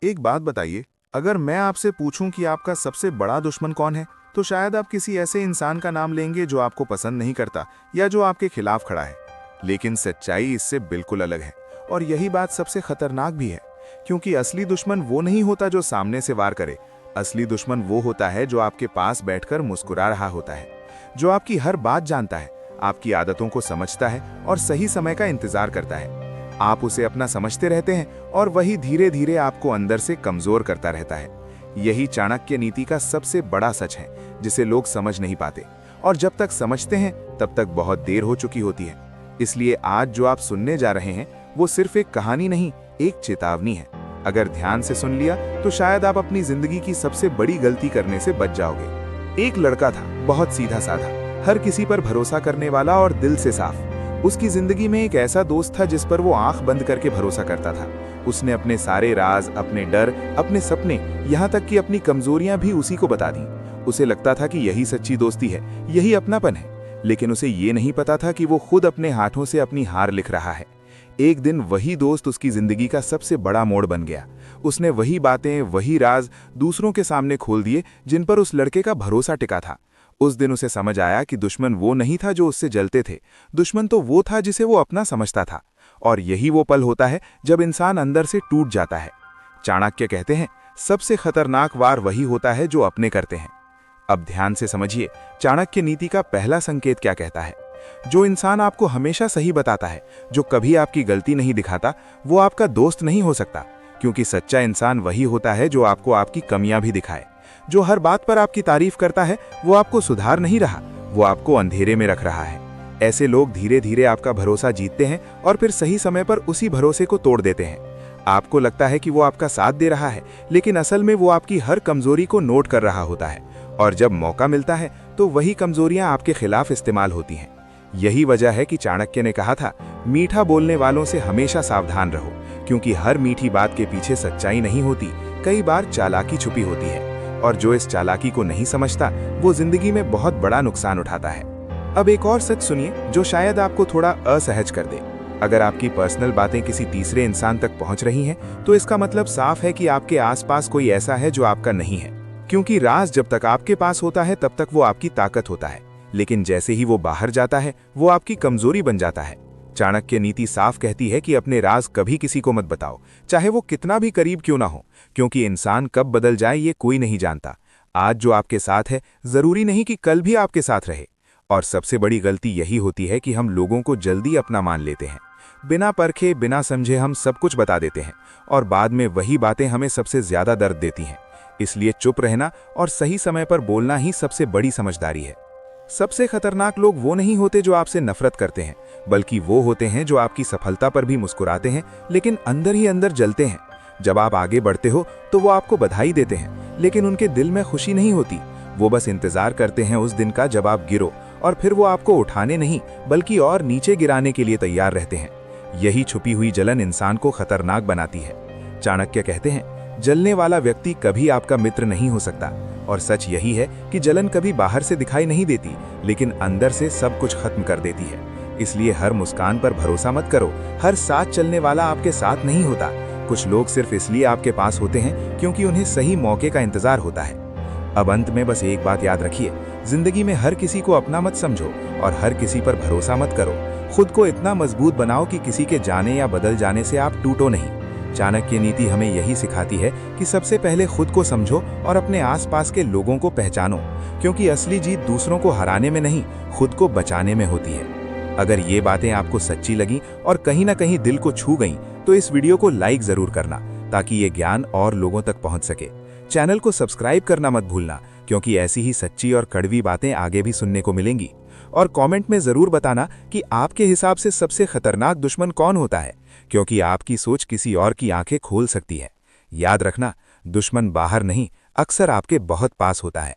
एक बात बताइए, अगर मैं आपसे पूछूं कि आपका सबसे बड़ा दुश्मन कौन है, तो शायद आप किसी ऐसे इंसान का नाम लेंगे जो आपको पसंद नहीं करता या जो आपके खिलाफ खड़ा है। लेकिन सच्चाई इससे बिल्कुल अलग है, और यही बात सबसे खतरनाक भी है, क्योंकि असली दुश्मन वो नहीं होता जो सामने से वार करे। असली दुश्मन वो होता है जो आपके पास बैठकर मुस्कुरा रहा होता है, जो आपकी हर बात जानता है, आपकी आदतों को समझता है और सही समय का इंतजार करता है। आप उसे अपना समझते रहते हैं और वही धीरे धीरे आपको अंदर से कमजोर करता रहता है। यही चाणक्य नीति का सबसे बड़ा सच है, जिसे लोग समझ नहीं पाते, और जब तक समझते हैं तब तक बहुत देर हो चुकी होती है। इसलिए आज जो आप सुनने जा रहे हैं वो सिर्फ एक कहानी नहीं, एक चेतावनी है। अगर ध्यान से सुन लिया तो शायद आप अपनी जिंदगी की सबसे बड़ी गलती करने से बच जाओगे। एक लड़का था, बहुत सीधा साधा, हर किसी पर भरोसा करने वाला और दिल से साफ। उसकी जिंदगी में एक ऐसा दोस्त था जिस पर वो आंख बंद करके भरोसा करता था। उसने अपने सारे राज, अपने डर, अपने सपने, यहाँ तक कि अपनी कमजोरियां भी उसी को बता दी। उसे लगता था कि यही सच्ची दोस्ती है, यही अपनापन है, लेकिन उसे ये नहीं पता था कि वो खुद अपने हाथों से अपनी हार लिख रहा है। एक दिन वही दोस्त उसकी जिंदगी का सबसे बड़ा मोड़ बन गया। उसने वही बातें, वही राज दूसरों के सामने खोल दिए जिन पर उस लड़के का भरोसा टिका था। उस दिन उसे समझ आया कि दुश्मन वो नहीं था जो उससे जलते थे, दुश्मन तो वो था जिसे वो अपना समझता था। और यही वो पल होता है जब इंसान अंदर से टूट जाता है। चाणक्य कहते हैं, सबसे खतरनाक वार वही होता है जो अपने करते हैं। अब ध्यान से समझिए, चाणक्य नीति का पहला संकेत क्या कहता है। जो इंसान आपको हमेशा सही बताता है, जो कभी आपकी गलती नहीं दिखाता, वो आपका दोस्त नहीं हो सकता, क्योंकि सच्चा इंसान वही होता है जो आपको आपकी कमियां भी दिखाए। जो हर बात पर आपकी तारीफ करता है, वो आपको सुधार नहीं रहा, वो आपको अंधेरे में रख रहा है। ऐसे लोग धीरे धीरे आपका भरोसा जीतते हैं और फिर सही समय पर उसी भरोसे को तोड़ देते हैं। आपको लगता है कि वो आपका साथ दे रहा है, लेकिन असल में वो आपकी हर कमजोरी को नोट कर रहा होता है, और जब मौका मिलता है तो वही कमजोरियां आपके खिलाफ इस्तेमाल होती हैं। यही वजह है कि चाणक्य ने कहा था, मीठा बोलने वालों से हमेशा सावधान रहो, क्योंकि हर मीठी बात के पीछे सच्चाई नहीं होती, कई बार चालाकी छुपी होती है। और जो इस चालाकी को नहीं समझता, वो जिंदगी में बहुत बड़ा नुकसान उठाता है। अब एक और सच सुनिए जो शायद आपको थोड़ा असहज कर दे। अगर आपकी पर्सनल बातें किसी तीसरे इंसान तक पहुंच रही हैं, तो इसका मतलब साफ है कि आपके आसपास कोई ऐसा है जो आपका नहीं है। क्योंकि राज जब तक आपके पास होता है तब तक वो आपकी ताकत होता है, लेकिन जैसे ही वो बाहर जाता है वो आपकी कमजोरी बन जाता है। चाणक्य नीति साफ कहती है कि अपने राज कभी किसी को मत बताओ, चाहे वो कितना भी करीब क्यों ना हो, क्योंकि इंसान कब बदल जाए ये कोई नहीं जानता। आज जो आपके साथ है, जरूरी नहीं कि कल भी आपके साथ रहे। और सबसे बड़ी गलती यही होती है कि हम लोगों को जल्दी अपना मान लेते हैं। बिना परखे, बिना समझे हम सब कुछ बता देते हैं, और बाद में वही बातें हमें सबसे ज्यादा दर्द देती हैं। इसलिए चुप रहना और सही समय पर बोलना ही सबसे बड़ी समझदारी है। सबसे खतरनाक लोग वो नहीं होते जो आपसे नफरत करते हैं, बल्कि वो होते हैं जो आपकी सफलता पर भी मुस्कुराते हैं, लेकिन अंदर ही अंदर जलते हैं। जब आप आगे बढ़ते हो तो वो आपको बधाई देते हैं, लेकिन उनके दिल में खुशी नहीं होती। वो बस इंतजार करते हैं उस दिन का जब आप गिरो, और फिर वो आपको उठाने नहीं बल्कि और नीचे गिराने के लिए तैयार रहते हैं। यही छुपी हुई जलन इंसान को खतरनाक बनाती है। चाणक्य कहते हैं, जलने वाला व्यक्ति कभी आपका मित्र नहीं हो सकता। और सच यही है कि जलन कभी बाहर से दिखाई नहीं देती, लेकिन अंदर से सब कुछ खत्म कर देती है। इसलिए हर मुस्कान पर भरोसा मत करो, हर साथ चलने वाला आपके साथ नहीं होता। कुछ लोग सिर्फ इसलिए आपके पास होते हैं क्योंकि उन्हें सही मौके का इंतजार होता है। अब अंत में बस एक बात याद रखिए, जिंदगी में हर किसी को अपना मत समझो और हर किसी पर भरोसा मत करो। खुद को इतना मजबूत बनाओ कि किसी के जाने या बदल जाने से आप टूटो नहीं। चाणक्य नीति हमें यही सिखाती है कि सबसे पहले खुद को समझो और अपने आसपास के लोगों को पहचानो, क्योंकि असली जीत दूसरों को हराने में नहीं, खुद को बचाने में होती है। अगर ये बातें आपको सच्ची लगी और कहीं ना कहीं दिल को छू गईं, तो इस वीडियो को लाइक जरूर करना, ताकि ये ज्ञान और लोगों तक पहुंच सके। चैनल को सब्सक्राइब करना मत भूलना, क्योंकि ऐसी ही सच्ची और कड़वी बातें आगे भी सुनने को मिलेंगी। और कमेंट में जरूर बताना कि आपके हिसाब से सबसे खतरनाक दुश्मन कौन होता है, क्योंकि आपकी सोच किसी और की आंखें खोल सकती है। याद रखना, दुश्मन बाहर नहीं, अक्सर आपके बहुत पास होता है।